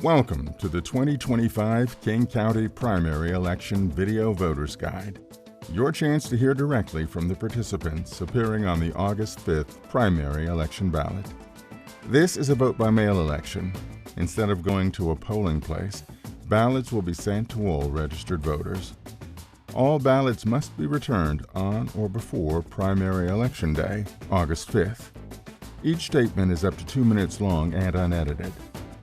Welcome to the 2025 King County Primary Election Video Voters Guide. Your chance to hear directly from the participants appearing on the August 5th primary election ballot. This is a vote-by-mail election. Instead of going to a polling place, ballots will be sent to all registered voters. All ballots must be returned on or before primary election day, August 5th. Each statement is up to 2 minutes long and unedited.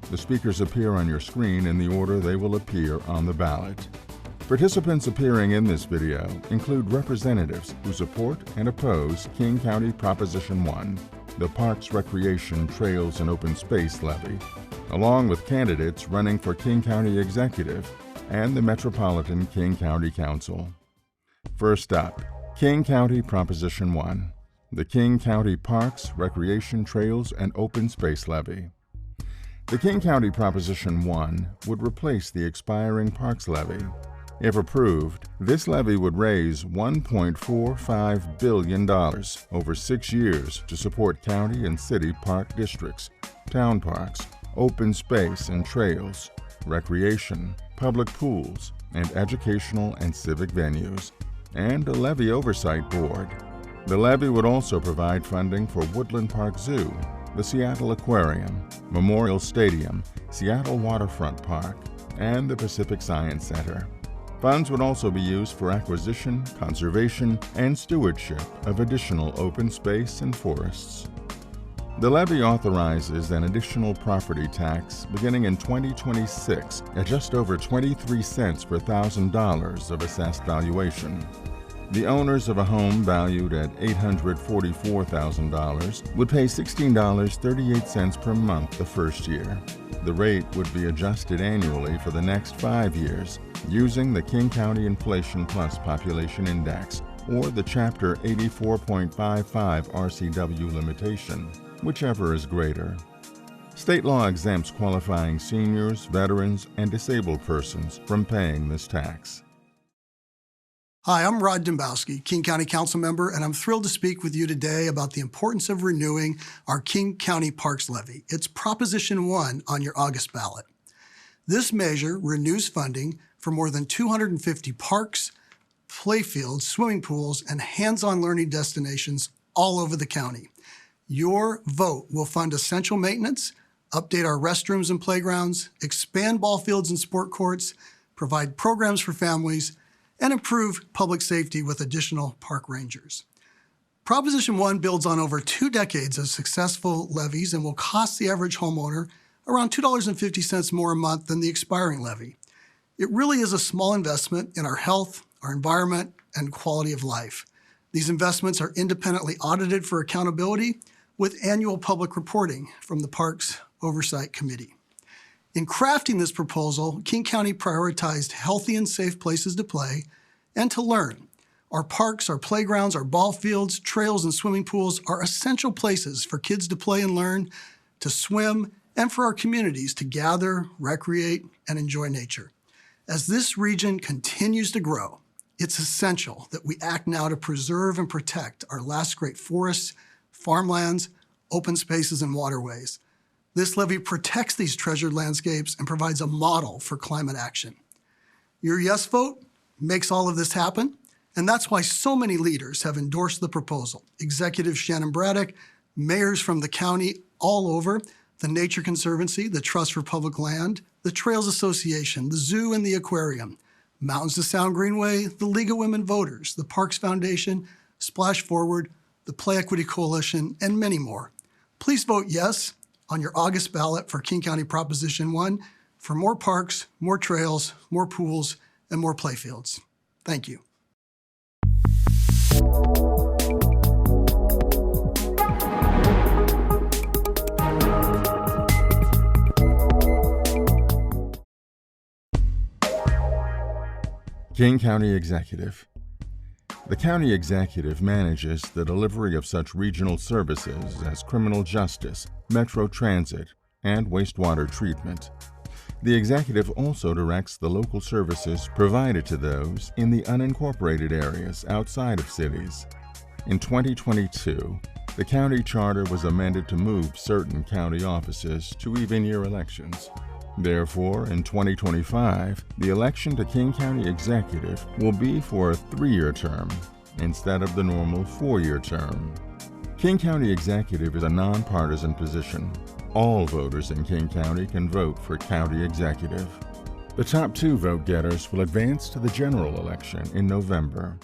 The speakers appear on your screen in the order they will appear on the ballot. Participants appearing in this video include representatives who support and oppose King County Proposition 1, the Parks, Recreation, Trails, and Open Space Levy, along with candidates running for King County Executive and the Metropolitan King County Council. First up, King County Proposition 1, the King County Parks, Recreation, Trails, and Open Space Levy. The King County Proposition 1 would replace the expiring Parks Levy. If approved, this levy would raise $1.45 billion over 6 years to support county and city park districts, town parks, open space and trails, recreation, public pools, and educational and civic venues, and a levy oversight board. The levy would also provide funding for Woodland Park Zoo, the Seattle Aquarium, Memorial Stadium, Seattle Waterfront Park, and the Pacific Science Center. Funds would also be used for acquisition, conservation, and stewardship of additional open space and forests. The levy authorizes an additional property tax beginning in 2026 at just over 23 cents per $1,000 of assessed valuation. The owners of a home valued at $844,000 would pay $16.38 per month the first year. The rate would be adjusted annually for the next 5 years using the King County Inflation Plus Population Index or the Chapter 84.55 RCW limitation, whichever is greater. State law exempts qualifying seniors, veterans, and disabled persons from paying this tax. Hi, I'm Rod Dembowski, King County Council member, and I'm thrilled to speak with you today about the importance of renewing our King County Parks Levy. It's Proposition 1 on your August ballot. This measure renews funding for more than 250 parks, playfields, swimming pools, and hands-on learning destinations all over the county. Your vote will fund essential maintenance, update our restrooms and playgrounds, expand ball fields and sport courts, provide programs for families, and improve public safety with additional park rangers. Proposition 1 builds on over 2 decades of successful levies and will cost the average homeowner around $2.50 more a month than the expiring levy. It really is a small investment in our health, our environment, and quality of life. These investments are independently audited for accountability with annual public reporting from the Parks Oversight Committee. In crafting this proposal, King County prioritized healthy and safe places to play and to learn. Our parks, our playgrounds, our ball fields, trails, and swimming pools are essential places for kids to play and learn, to swim, and for our communities to gather, recreate, and enjoy nature. As this region continues to grow, it's essential that we act now to preserve and protect our last great forests, farmlands, open spaces, and waterways. This levy protects these treasured landscapes and provides a model for climate action. Your yes vote makes all of this happen, and that's why so many leaders have endorsed the proposal. Executive Shannon Braddock, mayors from the county all over, the Nature Conservancy, the Trust for Public Land, the Trails Association, the Zoo and the Aquarium, Mountains to Sound Greenway, the League of Women Voters, the Parks Foundation, Splash Forward, the Play Equity Coalition, and many more. Please vote yes on your August ballot for King County Proposition 1 for more parks, more trails, more pools, and more playfields. Thank you. King County Executive. The County Executive manages the delivery of such regional services as criminal justice, metro transit, and wastewater treatment. The Executive also directs the local services provided to those in the unincorporated areas outside of cities. In 2022, the county charter was amended to move certain county offices to even-year elections. Therefore, in 2025, the election to King County Executive will be for a 3-year term instead of the normal 4-year term. King County Executive is a nonpartisan position. All voters in King County can vote for County Executive. The top 2 vote-getters will advance to the general election in November.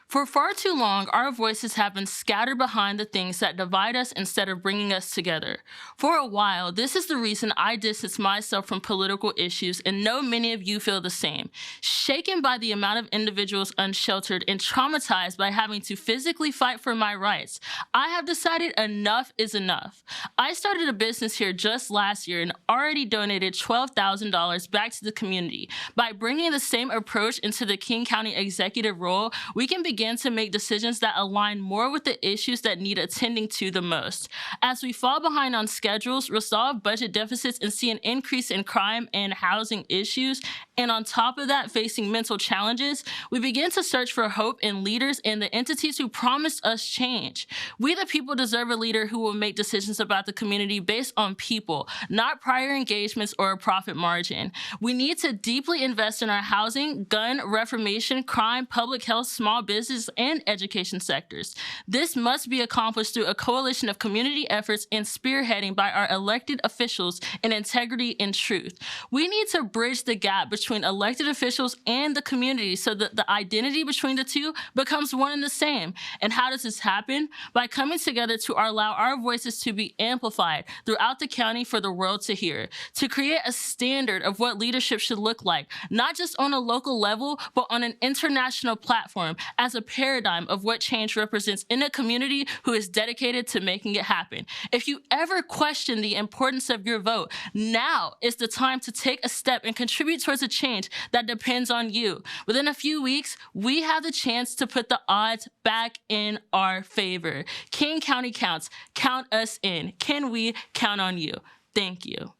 For far too long, our voices have been scattered behind the things that divide us instead of bringing us together. For a while, this is the reason I distance myself from political issues, and know many of you feel the same. Shaken by the amount of individuals unsheltered and traumatized by having to physically fight for my rights, I have decided enough is enough. I started a business here just last year and already donated $12,000 back to the community. By bringing the same approach into the King County Executive role, we can begin to make decisions that align more with the issues that need attending to the most. As we fall behind on schedules, resolve budget deficits, and see an increase in crime and housing issues, and on top of that, facing mental challenges, we begin to search for hope in leaders and the entities who promised us change. We the people deserve a leader who will make decisions about the community based on people, not prior engagements or a profit margin. We need to deeply invest in our housing, gun, reformation, crime, public health, small business, and education sectors. This must be accomplished through a coalition of community efforts and spearheading by our elected officials in integrity and truth. We need to bridge the gap between elected officials and the community so that the identity between the two becomes one and the same. And how does this happen? By coming together to allow our voices to be amplified throughout the county for the world to hear, to create a standard of what leadership should look like, not just on a local level, but on an international platform as a paradigm of what change represents in a community who is dedicated to making it happen. If you ever question the importance of your vote, now is the time to take a step and contribute towards a change that depends on you. Within a few weeks, we have the chance to put the odds back in our favor. King County counts. Count us in. Can we count on you? Thank you.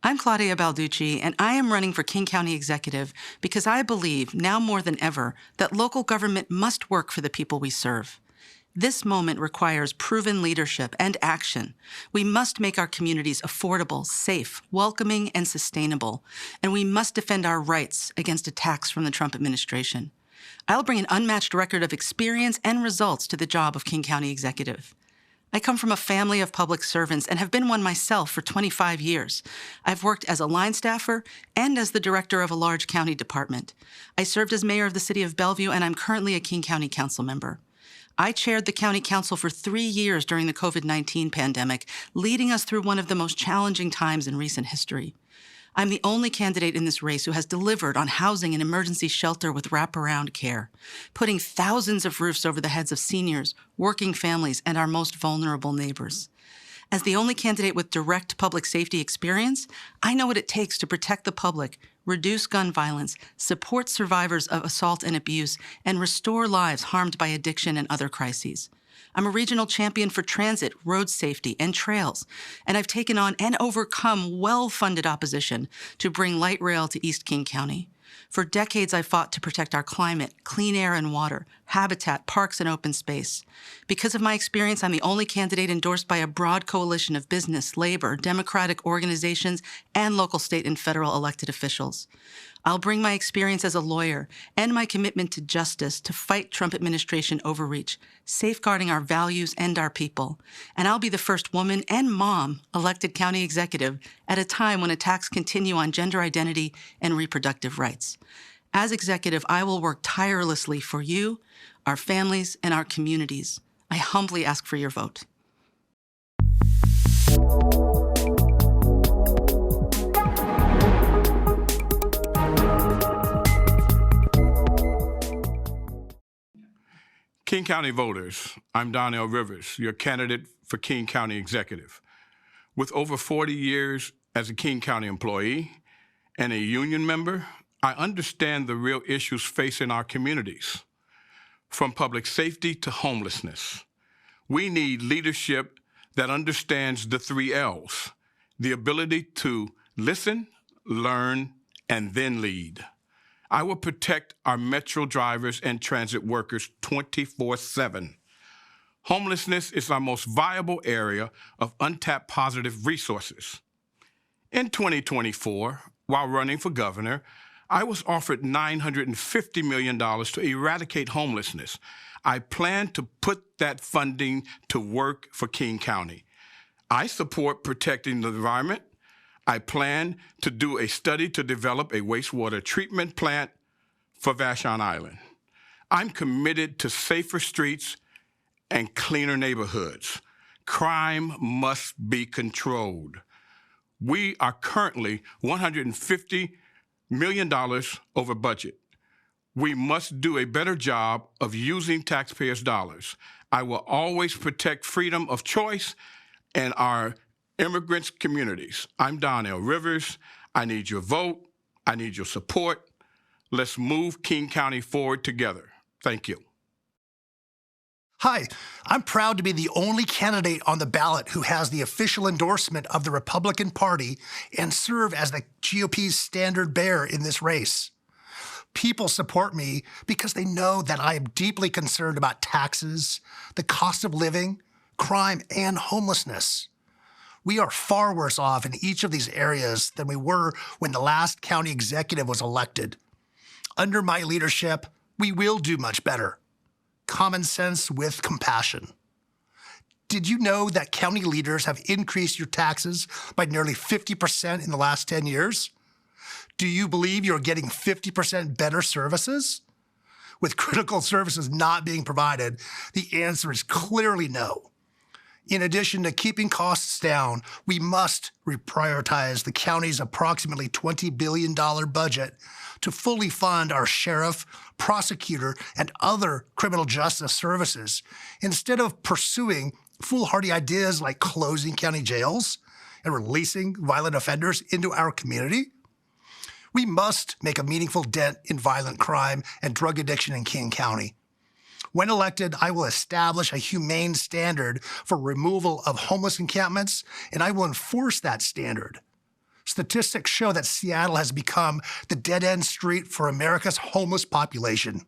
I'm Claudia Balducci, and I am running for King County Executive because I believe, now more than ever, that local government must work for the people we serve. This moment requires proven leadership and action. We must make our communities affordable, safe, welcoming, and sustainable, and we must defend our rights against attacks from the Trump administration. I'll bring an unmatched record of experience and results to the job of King County Executive. I come from a family of public servants and have been one myself for 25 years. I've worked as a line staffer and as the director of a large county department. I served as mayor of the city of Bellevue, and I'm currently a King County Council member. I chaired the county council for 3 years during the COVID-19 pandemic, leading us through one of the most challenging times in recent history. I'm the only candidate in this race who has delivered on housing and emergency shelter with wraparound care, putting thousands of roofs over the heads of seniors, working families, and our most vulnerable neighbors. As the only candidate with direct public safety experience, I know what it takes to protect the public, reduce gun violence, support survivors of assault and abuse, and restore lives harmed by addiction and other crises. I'm a regional champion for transit, road safety, and trails, and I've taken on and overcome well-funded opposition to bring light rail to East King County. For decades, I've fought to protect our climate, clean air and water, habitat, parks, and open space. Because of my experience, I'm the only candidate endorsed by a broad coalition of business, labor, democratic organizations, and local, state, and federal elected officials. I'll bring my experience as a lawyer and my commitment to justice to fight Trump administration overreach, safeguarding our values and our people. And I'll be the first woman and mom elected county executive at a time when attacks continue on gender identity and reproductive rights. As executive, I will work tirelessly for you, our families, and our communities. I humbly ask for your vote. King County voters, I'm Donnell Rivers, your candidate for King County Executive. With over 40 years as a King County employee and a union member, I understand the real issues facing our communities, from public safety to homelessness. We need leadership that understands the 3 L's, the ability to listen, learn, and then lead. I will protect our metro drivers and transit workers 24/7. Homelessness is our most viable area of untapped positive resources. In 2024, while running for governor, I was offered $950 million to eradicate homelessness. I plan to put that funding to work for King County. I support protecting the environment. I plan to do a study to develop a wastewater treatment plant for Vashon Island. I'm committed to safer streets and cleaner neighborhoods. Crime must be controlled. We are currently $150 million over budget. We must do a better job of using taxpayers' dollars. I will always protect freedom of choice and our immigrants' communities. I'm Donnell Rivers. I need your vote. I need your support. Let's move King County forward together. Thank you. Hi, I'm proud to be the only candidate on the ballot who has the official endorsement of the Republican Party and serve as the GOP's standard bearer in this race. People support me because they know that I am deeply concerned about taxes, the cost of living, crime, and homelessness. We are far worse off in each of these areas than we were when the last county executive was elected. Under my leadership, we will do much better. Common sense with compassion. Did you know that county leaders have increased your taxes by nearly 50% in the last 10 years? Do you believe you're getting 50% better services? With critical services not being provided, the answer is clearly no. In addition to keeping costs down, we must reprioritize the county's approximately $20 billion budget to fully fund our sheriff, prosecutor, and other criminal justice services, instead of pursuing foolhardy ideas like closing county jails and releasing violent offenders into our community. We must make a meaningful dent in violent crime and drug addiction in King County. When elected, I will establish a humane standard for removal of homeless encampments, and I will enforce that standard. Statistics show that Seattle has become the dead-end street for America's homeless population.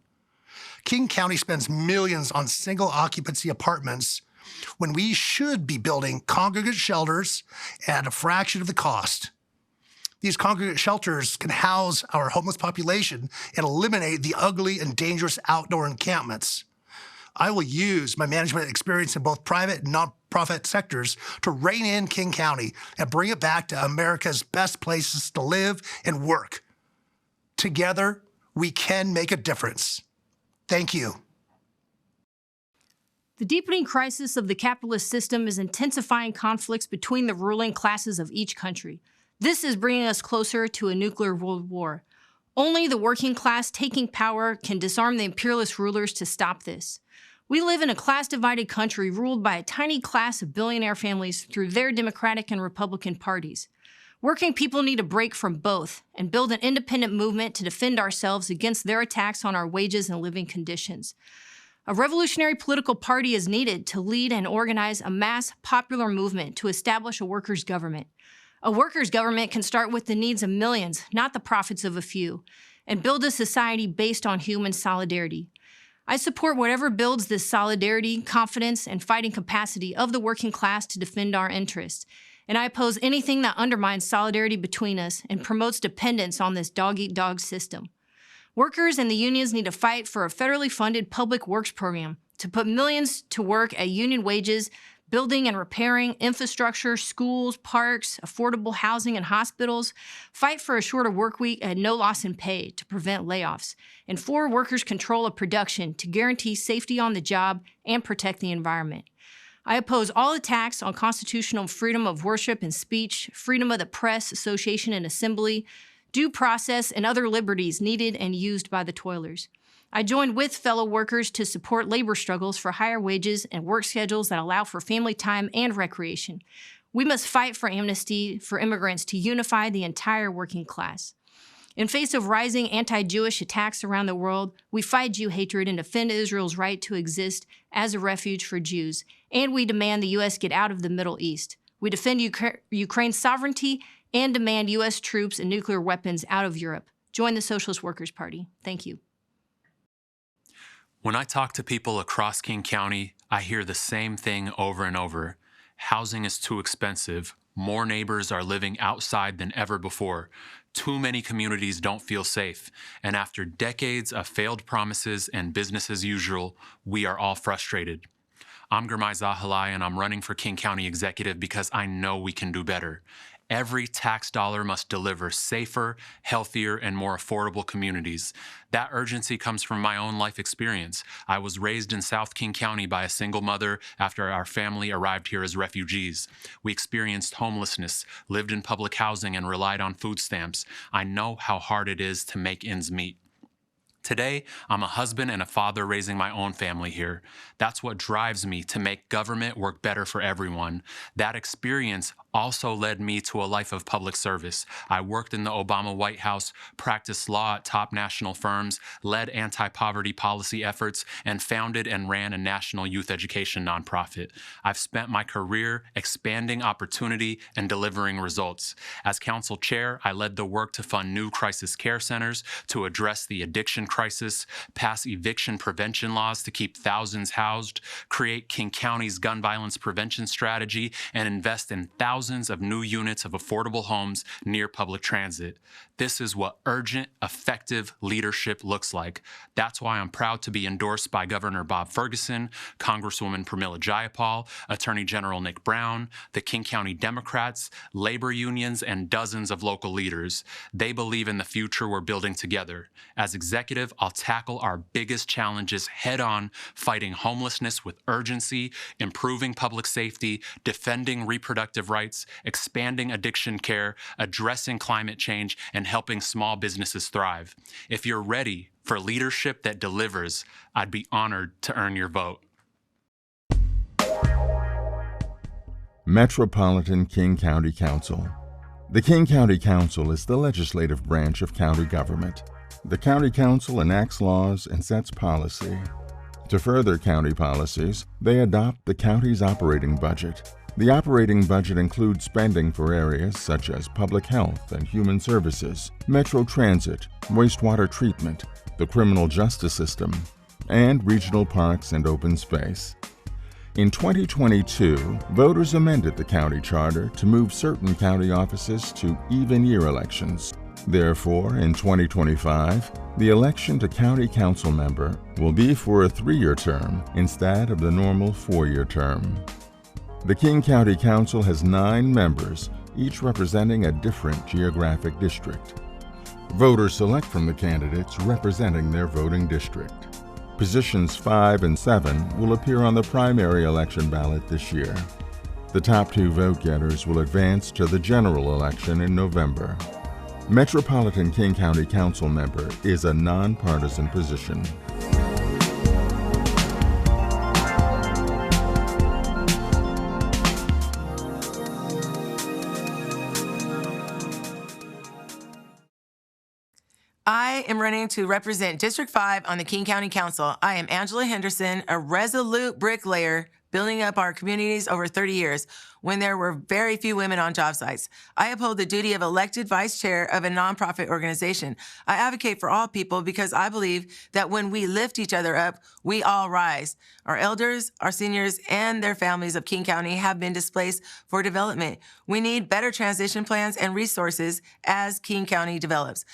King County spends millions on single-occupancy apartments when we should be building congregate shelters at a fraction of the cost. These congregate shelters can house our homeless population and eliminate the ugly and dangerous outdoor encampments. I will use my management experience in both private and nonprofit sectors to rein in King County and bring it back to America's best places to live and work. Together, we can make a difference. Thank you. The deepening crisis of the capitalist system is intensifying conflicts between the ruling classes of each country. This is bringing us closer to a nuclear world war. Only the working class taking power can disarm the imperialist rulers to stop this. We live in a class-divided country ruled by a tiny class of billionaire families through their Democratic and Republican parties. Working people need a break from both and build an independent movement to defend ourselves against their attacks on our wages and living conditions. A revolutionary political party is needed to lead and organize a mass popular movement to establish a workers' government. A workers' government can start with the needs of millions, not the profits of a few, and build a society based on human solidarity. I support whatever builds this solidarity, confidence, and fighting capacity of the working class to defend our interests. And I oppose anything that undermines solidarity between us and promotes dependence on this dog-eat-dog system. Workers and the unions need to fight for a federally funded public works program to put millions to work at union wages, building and repairing infrastructure, schools, parks, affordable housing and hospitals, fight for a shorter work week at no loss in pay to prevent layoffs, and for workers' control of production to guarantee safety on the job and protect the environment. I oppose all attacks on constitutional freedom of worship and speech, freedom of the press, association, and assembly, due process, and other liberties needed and used by the toilers. I joined with fellow workers to support labor struggles for higher wages and work schedules that allow for family time and recreation. We must fight for amnesty for immigrants to unify the entire working class. In face of rising anti-Jewish attacks around the world, we fight Jew hatred and defend Israel's right to exist as a refuge for Jews, and we demand the U.S. get out of the Middle East. We defend Ukraine's sovereignty and demand U.S. troops and nuclear weapons out of Europe. Join the Socialist Workers Party. Thank you. When I talk to people across King County, I hear the same thing over and over. Housing is too expensive. More neighbors are living outside than ever before. Too many communities don't feel safe. And after decades of failed promises and business as usual, we are all frustrated. I'm Gurmai Zahalai, and I'm running for King County Executive because I know we can do better. Every tax dollar must deliver safer, healthier, and more affordable communities. That urgency comes from my own life experience. I was raised in South King County by a single mother after our family arrived here as refugees. We experienced homelessness, lived in public housing, and relied on food stamps. I know how hard it is to make ends meet. Today, I'm a husband and a father raising my own family here. That's what drives me to make government work better for everyone. That experience also led me to a life of public service. I worked in the Obama White House, practiced law at top national firms, led anti-poverty policy efforts, and founded and ran a national youth education nonprofit. I've spent my career expanding opportunity and delivering results. As council chair, I led the work to fund new crisis care centers to address the addiction crisis, pass eviction prevention laws to keep thousands housed, create King County's gun violence prevention strategy, and invest in thousands of new units of affordable homes near public transit. This is what urgent, effective leadership looks like. That's why I'm proud to be endorsed by Governor Bob Ferguson, Congresswoman Pramila Jayapal, Attorney General Nick Brown, the King County Democrats, labor unions, and dozens of local leaders. They believe in the future we're building together. As executive, I'll tackle our biggest challenges head-on, fighting homelessness with urgency, improving public safety, defending reproductive rights, expanding addiction care, addressing climate change, and helping small businesses thrive. If you're ready for leadership that delivers, I'd be honored to earn your vote. Metropolitan King County Council. The King County Council is the legislative branch of county government. The County Council enacts laws and sets policy. To further county policies, they adopt the county's operating budget. The operating budget includes spending for areas such as public health and human services, metro transit, wastewater treatment, the criminal justice system, and regional parks and open space. In 2022, voters amended the county charter to move certain county offices to even-year elections. Therefore, in 2025, the election to county council member will be for a 3-year term instead of the normal 4-year term. The King County Council has 9 members, each representing a different geographic district. Voters select from the candidates representing their voting district. Positions 5 and 7 will appear on the primary election ballot this year. The top 2 vote-getters will advance to the general election in November. Metropolitan King County Council member is a nonpartisan position. I am running to represent District 5 on the King County Council. I am Angela Henderson, a resolute bricklayer building up our communities over 30 years when there were very few women on job sites. I uphold the duty of elected vice chair of a nonprofit organization. I advocate for all people because I believe that when we lift each other up, we all rise. Our elders, our seniors, and their families of King County have been displaced for development. We need better transition plans and resources as King County develops.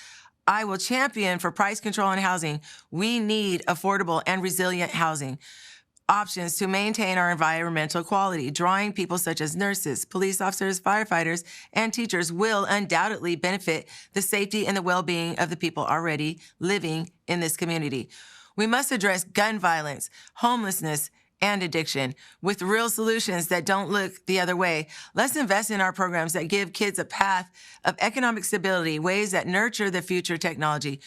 I will champion for price control in housing. We need affordable and resilient housing options to maintain our environmental quality. Drawing people such as nurses, police officers, firefighters, and teachers will undoubtedly benefit the safety and the well-being of the people already living in this community. We must address gun violence, homelessness, and addiction with real solutions that don't look the other way. Let's invest in our programs that give kids a path of economic stability, ways that nurture the future technology.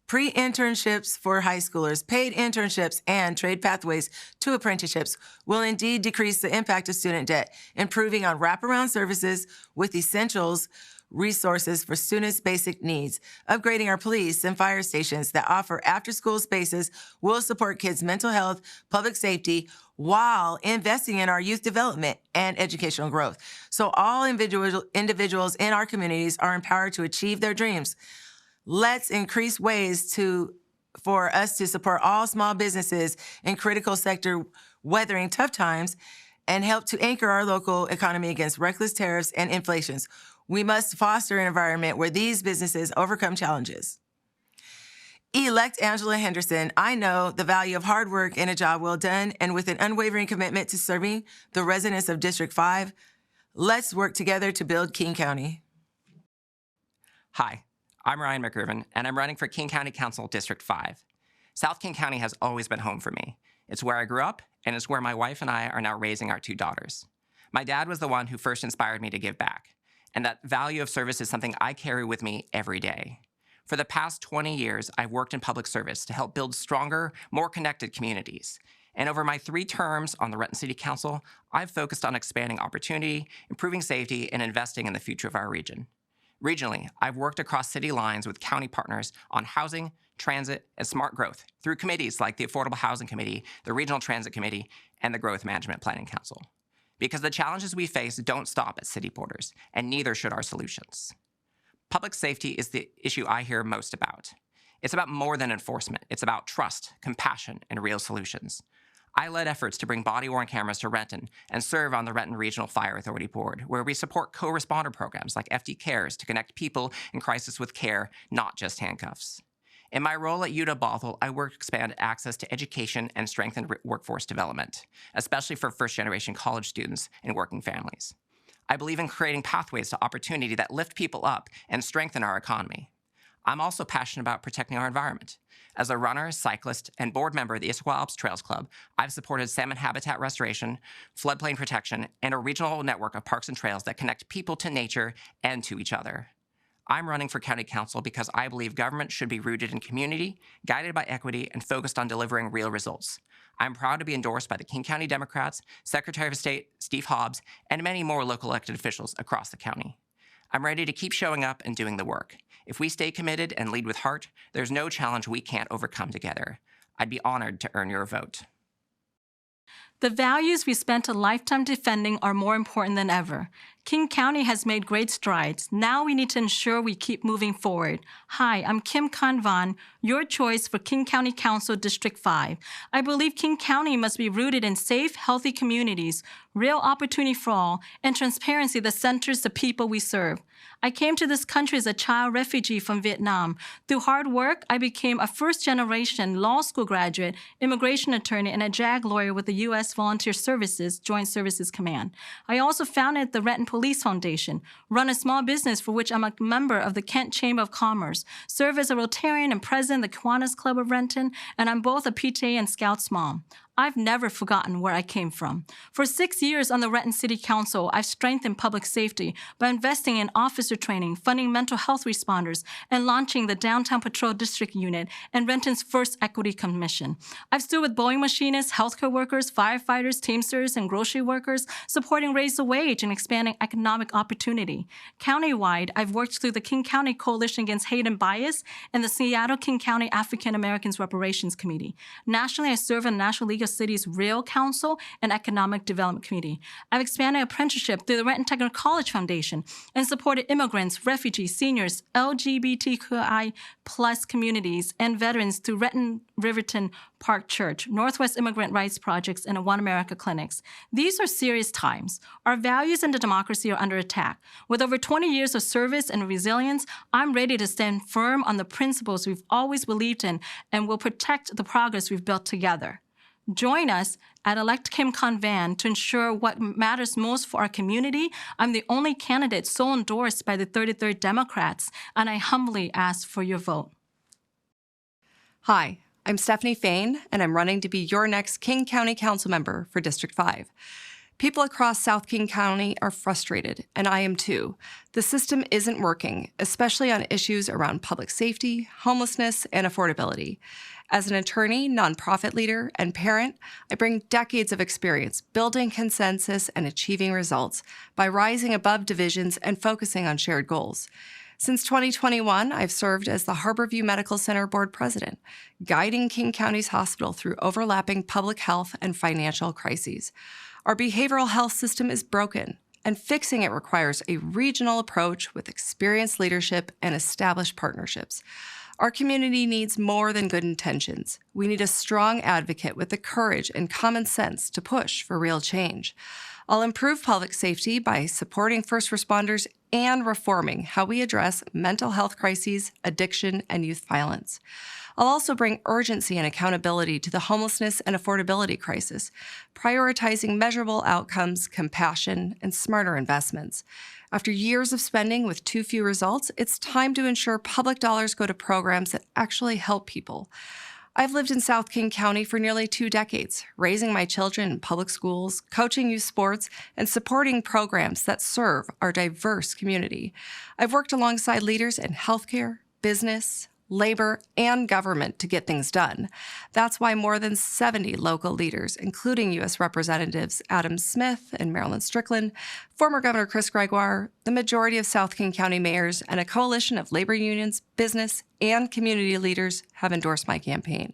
Pre-internships for high schoolers, paid internships, and trade pathways to apprenticeships will indeed decrease the impact of student debt, improving on wraparound services with essentials resources for students' basic needs. Upgrading our police and fire stations that offer after-school spaces will support kids' mental health, public safety, while investing in our youth development and educational growth. So all individuals in our communities are empowered to achieve their dreams. Let's increase ways for us to support all small businesses in critical sector weathering tough times and help to anchor our local economy against reckless tariffs and inflations. We must foster an environment where these businesses overcome challenges. Elect Angela Henderson, I know the value of hard work and a job well done, and with an unwavering commitment to serving the residents of District 5, let's work together to build King County. Hi, I'm Ryan McGriven, and I'm running for King County Council District 5. South King County has always been home for me. It's where I grew up, and it's where my wife and I are now raising our 2 daughters. My dad was the one who first inspired me to give back, and that value of service is something I carry with me every day. For the past 20 years, I've worked in public service to help build stronger, more connected communities. And over my 3 terms on the Renton City Council, I've focused on expanding opportunity, improving safety, and investing in the future of our region. Regionally, I've worked across city lines with county partners on housing, transit, and smart growth through committees like the Affordable Housing Committee, the Regional Transit Committee, and the Growth Management Planning Council. Because the challenges we face don't stop at city borders, and neither should our solutions. Public safety is the issue I hear most about. It's about more than enforcement. It's about trust, compassion, and real solutions. I led efforts to bring body-worn cameras to Renton and serve on the Renton Regional Fire Authority Board, where we support co-responder programs like FD Cares to connect people in crisis with care, not just handcuffs. In my role at UW Bothell, I work to expand access to education and strengthen workforce development, especially for first-generation college students and working families. I believe in creating pathways to opportunity that lift people up and strengthen our economy. I'm also passionate about protecting our environment. As a runner, cyclist, and board member of the Issaquah Alps Trails Club, I've supported salmon habitat restoration, floodplain protection, and a regional network of parks and trails that connect people to nature and to each other. I'm running for county council because I believe government should be rooted in community, guided by equity, and focused on delivering real results. I'm proud to be endorsed by the King County Democrats, Secretary of State Steve Hobbs, and many more local elected officials across the county. I'm ready to keep showing up and doing the work. If we stay committed and lead with heart, there's no challenge we can't overcome together. I'd be honored to earn your vote. The values we spent a lifetime defending are more important than ever. King County has made great strides. Now we need to ensure we keep moving forward. Hi, I'm Kim Kanvan, your choice for King County Council District 5. I believe King County must be rooted in safe, healthy communities, real opportunity for all, and transparency that centers the people we serve. I came to this country as a child refugee from Vietnam. Through hard work, I became a first-generation law school graduate, immigration attorney, and a JAG lawyer with the U.S. Volunteer Services Joint Services Command. I also founded the Renton Police Foundation, run a small business for which I'm a member of the Kent Chamber of Commerce, serve as a Rotarian and president of the Kiwanis Club of Renton, and I'm both a PTA and Scouts mom. I've never forgotten where I came from. For 6 years on the Renton City Council, I've strengthened public safety by investing in officer training, funding mental health responders, and launching the Downtown Patrol District Unit and Renton's first Equity Commission. I've stood with Boeing machinists, healthcare workers, firefighters, Teamsters, and grocery workers, supporting Raise the Wage and expanding economic opportunity. Countywide, I've worked through the King County Coalition Against Hate and Bias and the Seattle King County African Americans Reparations Committee. Nationally, I serve in the National League of Cities Rail Council and Economic Development Committee. I've expanded apprenticeship through the Renton Technical College Foundation and supported immigrants, refugees, seniors, LGBTQI+ communities, and veterans through Renton Riverton Park Church, Northwest Immigrant Rights Projects, and One America Clinics. These are serious times. Our values and the democracy are under attack. With over 20 years of service and resilience, I'm ready to stand firm on the principles we've always believed in and will protect the progress we've built together. Join us at Elect Kim Kanvan to ensure what matters most for our community. I'm the only candidate so endorsed by the 33rd Democrats, and I humbly ask for your vote. Hi, I'm Stephanie Fain, and I'm running to be your next King County Council member for District 5. People across South King County are frustrated, and I am too. The system isn't working, especially on issues around public safety, homelessness, and affordability. As an attorney, nonprofit leader, and parent, I bring decades of experience building consensus and achieving results by rising above divisions and focusing on shared goals. Since 2021, I've served as the Harborview Medical Center Board President, guiding King County's hospital through overlapping public health and financial crises. Our behavioral health system is broken, and fixing it requires a regional approach with experienced leadership and established partnerships. Our community needs more than good intentions. We need a strong advocate with the courage and common sense to push for real change. I'll improve public safety by supporting first responders and reforming how we address mental health crises, addiction, and youth violence. I'll also bring urgency and accountability to the homelessness and affordability crisis, prioritizing measurable outcomes, compassion, and smarter investments. After years of spending with too few results, it's time to ensure public dollars go to programs that actually help people. I've lived in South King County for nearly 2 decades, raising my children in public schools, coaching youth sports, and supporting programs that serve our diverse community. I've worked alongside leaders in healthcare, business, labor, and government to get things done. That's why more than 70 local leaders, including U.S. Representatives Adam Smith and Marilyn Strickland, former Governor Chris Gregoire, the majority of South King County mayors, and a coalition of labor unions, business, and community leaders have endorsed my campaign.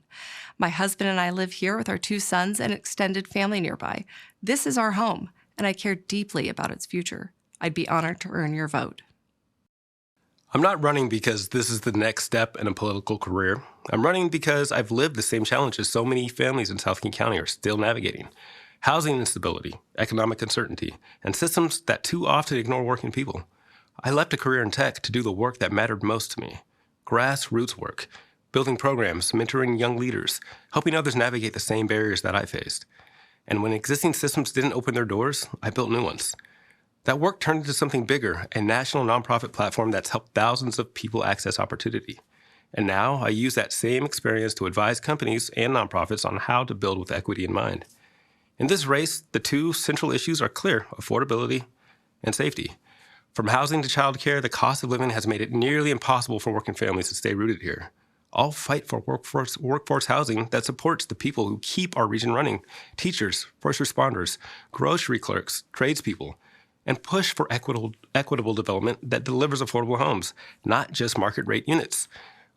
My husband and I live here with our 2 sons and extended family nearby. This is our home, and I care deeply about its future. I'd be honored to earn your vote. I'm not running because this is the next step in a political career. I'm running because I've lived the same challenges so many families in South King County are still navigating. Housing instability, economic uncertainty, and systems that too often ignore working people. I left a career in tech to do the work that mattered most to me. Grassroots work, building programs, mentoring young leaders, helping others navigate the same barriers that I faced. And when existing systems didn't open their doors, I built new ones. That work turned into something bigger, a national nonprofit platform that's helped thousands of people access opportunity. And now I use that same experience to advise companies and nonprofits on how to build with equity in mind. In this race, the 2 central issues are clear: affordability and safety. From housing to childcare, the cost of living has made it nearly impossible for working families to stay rooted here. I'll fight for workforce housing that supports the people who keep our region running: teachers, first responders, grocery clerks, tradespeople, and push for equitable development that delivers affordable homes, not just market rate units.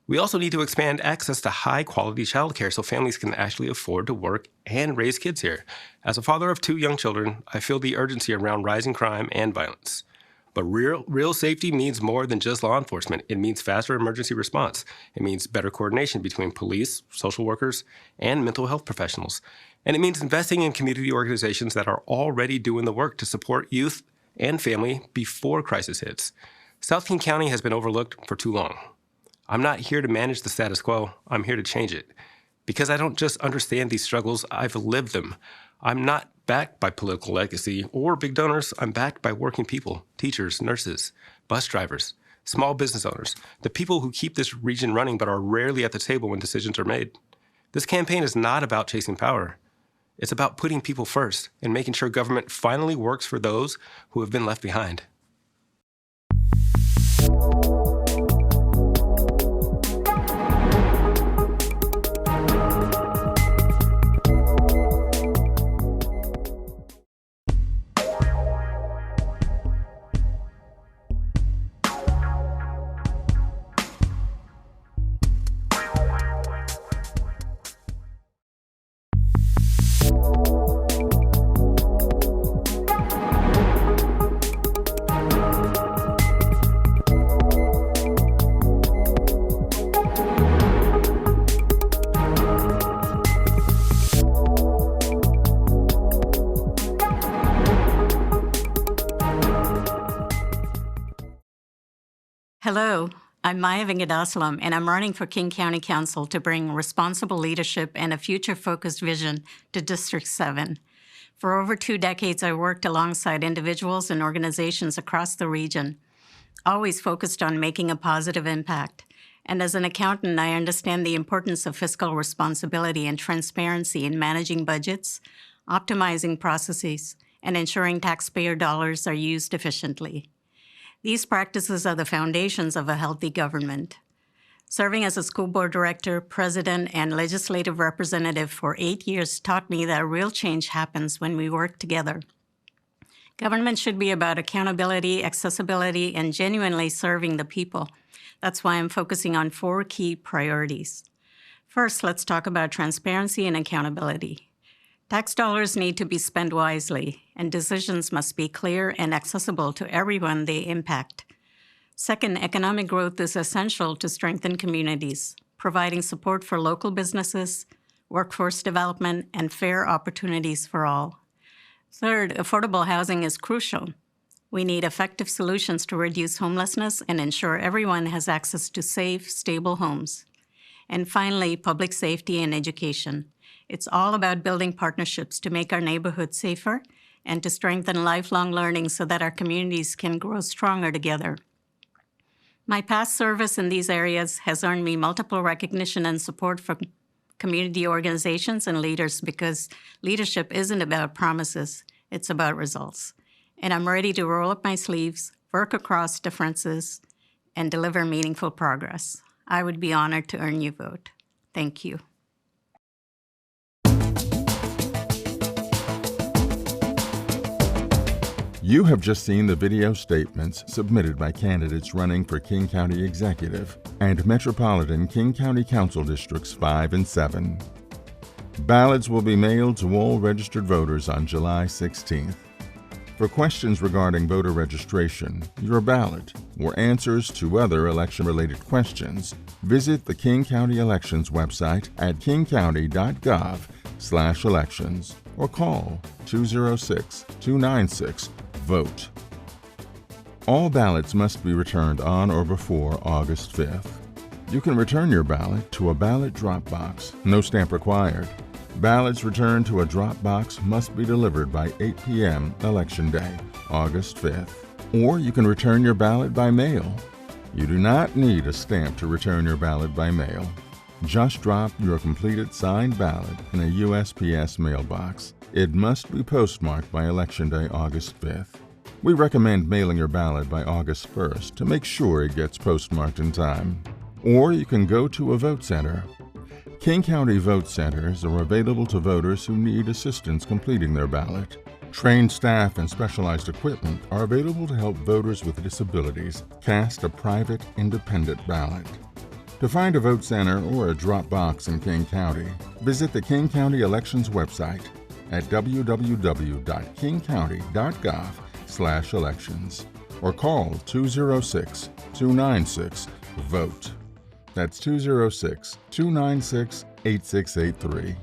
We also need to expand access to high-quality childcare so families can actually afford to work and raise kids here. As a father of 2 young children, I feel the urgency around rising crime and violence. But real safety means more than just law enforcement. It means faster emergency response. It means better coordination between police, social workers, and mental health professionals. And it means investing in community organizations that are already doing the work to support youth and family before crisis hits. South King County has been overlooked for too long. I'm not here to manage the status quo. I'm here to change it. Because I don't just understand these struggles, I've lived them. I'm not backed by political legacy or big donors. I'm backed by working people, teachers, nurses, bus drivers, small business owners, the people who keep this region running but are rarely at the table when decisions are made. This campaign is not about chasing power. It's about putting people first and making sure government finally works for those who have been left behind. Hello, I'm Maya Vengadaslam, and I'm running for King County Council to bring responsible leadership and a future-focused vision to District 7. For over 2 decades, I worked alongside individuals and organizations across the region, always focused on making a positive impact. And as an accountant, I understand the importance of fiscal responsibility and transparency in managing budgets, optimizing processes, and ensuring taxpayer dollars are used efficiently. These practices are the foundations of a healthy government. Serving as a school board director, president, and legislative representative for 8 years taught me that real change happens when we work together. Government should be about accountability, accessibility, and genuinely serving the people. That's why I'm focusing on 4 key priorities. First, let's talk about transparency and accountability. Tax dollars need to be spent wisely, and decisions must be clear and accessible to everyone they impact. Second, economic growth is essential to strengthen communities, providing support for local businesses, workforce development, and fair opportunities for all. Third, affordable housing is crucial. We need effective solutions to reduce homelessness and ensure everyone has access to safe, stable homes. And finally, public safety and education. It's all about building partnerships to make our neighborhoods safer and to strengthen lifelong learning so that our communities can grow stronger together. My past service in these areas has earned me multiple recognition and support from community organizations and leaders because leadership isn't about promises, it's about results. And I'm ready to roll up my sleeves, work across differences, and deliver meaningful progress. I would be honored to earn your vote. Thank you. You have just seen the video statements submitted by candidates running for King County Executive and Metropolitan King County Council Districts 5 and 7. Ballots will be mailed to all registered voters on July 16th. For questions regarding voter registration, your ballot, or answers to other election-related questions, visit the King County Elections website at kingcounty.gov/elections or call 206-296-VOTE. All ballots must be returned on or before August 5th. You can return your ballot to a ballot drop box, no stamp required. Ballots returned to a drop box must be delivered by 8 p.m. Election Day, August 5th. Or you can return your ballot by mail. You do not need a stamp to return your ballot by mail. Just drop your completed signed ballot in a USPS mailbox. It must be postmarked by Election Day, August 5th. We recommend mailing your ballot by August 1st to make sure it gets postmarked in time. Or you can go to a vote center. King County vote centers are available to voters who need assistance completing their ballot. Trained staff and specialized equipment are available to help voters with disabilities cast a private, independent ballot. To find a vote center or a drop box in King County, visit the King County Elections website at www.kingcounty.gov/elections or call 206-296-VOTE. That's 206-296-8683.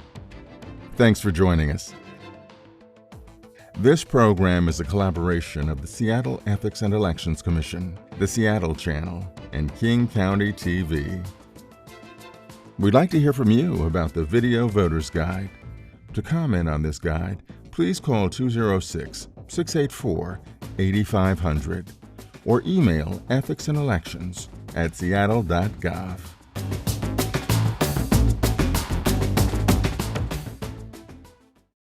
Thanks for joining us. This program is a collaboration of the Seattle Ethics and Elections Commission, the Seattle Channel, and King County TV. We'd like to hear from you about the Video Voters Guide. To comment on this guide, please call 206-684-8500 or email ethicsandelections@seattle.gov.